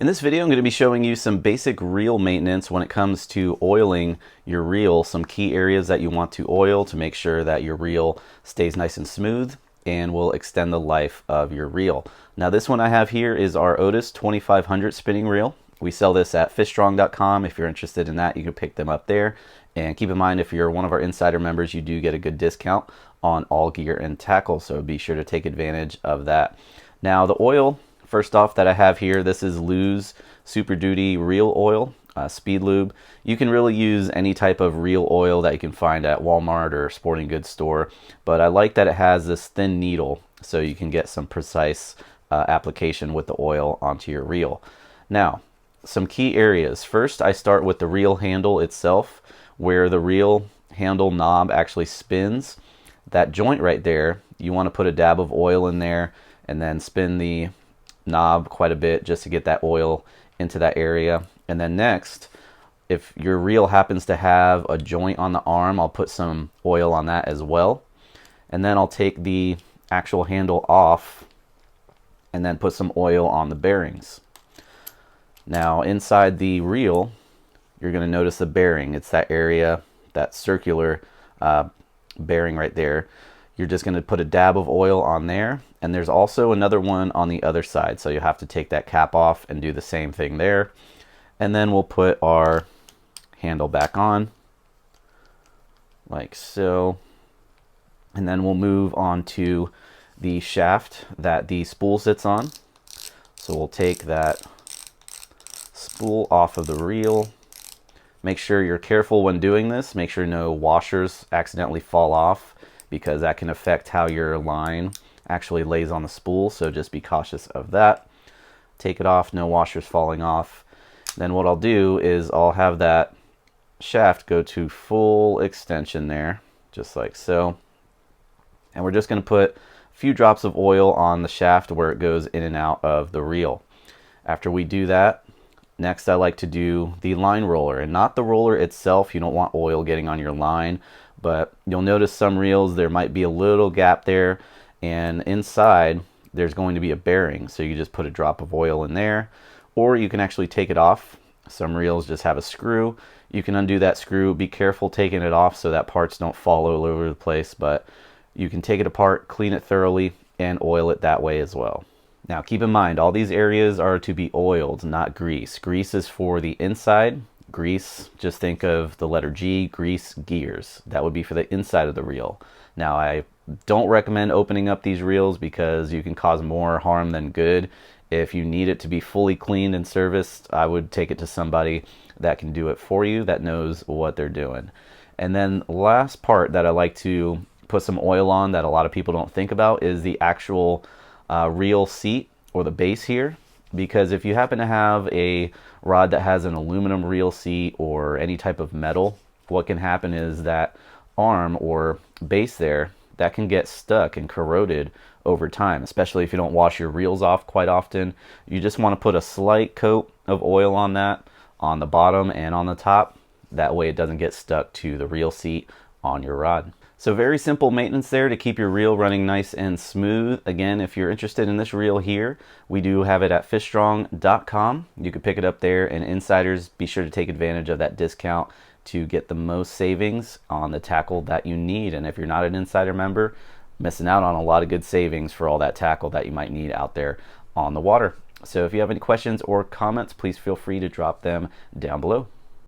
In this video, I'm going to be showing you some basic reel maintenance when it comes to oiling your reel, some key areas that you want to oil to make sure that your reel stays nice and smooth and will extend the life of your reel. Now this one I have here is our Otis 2500 spinning reel. We sell this at fishstrong.com. If you're interested in that, you can pick them up there. And keep in mind, if you're one of our insider members, you do get a good discount on all gear and tackle, so be sure to take advantage of that. Now the oil, first off, that I have here, this is Lew's Super Duty Reel Oil, Speed Lube. You can really use any type of reel oil that you can find at Walmart or sporting goods store, but I like that it has this thin needle so you can get some precise application with the oil onto your reel. Now, some key areas. First, I start with the reel handle itself, where the reel handle knob actually spins. That joint right there, you want to put a dab of oil in there and then spin the knob quite a bit just to get that oil into that area. And then next, if your reel happens to have a joint on the arm, I'll put some oil on that as well. And then I'll take the actual handle off and then put some oil on the bearings. Now inside the reel, you're going to notice the bearing. It's that area, that circular bearing right there. You're just going to put a dab of oil on there, and there's also another one on the other side, so you have to take that cap off and do the same thing there. And then we'll put our handle back on like so, and then we'll move on to the shaft that the spool sits on. So we'll take that spool off of the reel. Make sure you're careful when doing this. Make sure no washers accidentally fall off, because that can affect how your line actually lays on the spool, so just be cautious of that. Take it off, no washers falling off. Then what I'll do is I'll have that shaft go to full extension there, just like so. And we're just going to put a few drops of oil on the shaft where it goes in and out of the reel. After we do that, next I like to do the line roller, and not the roller itself. You don't want oil getting on your line, but you'll notice some reels there might be a little gap there, and inside there's going to be a bearing, so you just put a drop of oil in there, or you can actually take it off. Some reels just have a screw. You can undo that screw. Be careful taking it off so that parts don't fall all over the place, but you can take it apart, clean it thoroughly, and oil it that way as well. Now keep in mind, all these areas are to be oiled, not grease. Grease is for the inside. Grease, just think of the letter G, grease gears. That would be for the inside of the reel. Now I don't recommend opening up these reels because you can cause more harm than good. If you need it to be fully cleaned and serviced, I would take it to somebody that can do it for you, that knows what they're doing. And then last part that I like to put some oil on that a lot of people don't think about is the actual reel seat, or the base here. Because if you happen to have a rod that has an aluminum reel seat or any type of metal, what can happen is that arm or base there, that can get stuck and corroded over time, especially if you don't wash your reels off quite often. You just want to put a slight coat of oil on that, on the bottom and on the top. That way it doesn't get stuck to the reel seat on your rod. So very simple maintenance there to keep your reel running nice and smooth. Again, if you're interested in this reel here, we do have it at fishstrong.com. You can pick it up there, and insiders, be sure to take advantage of that discount to get the most savings on the tackle that you need. And if you're not an insider member, missing out on a lot of good savings for all that tackle that you might need out there on the water. So if you have any questions or comments, please feel free to drop them down below.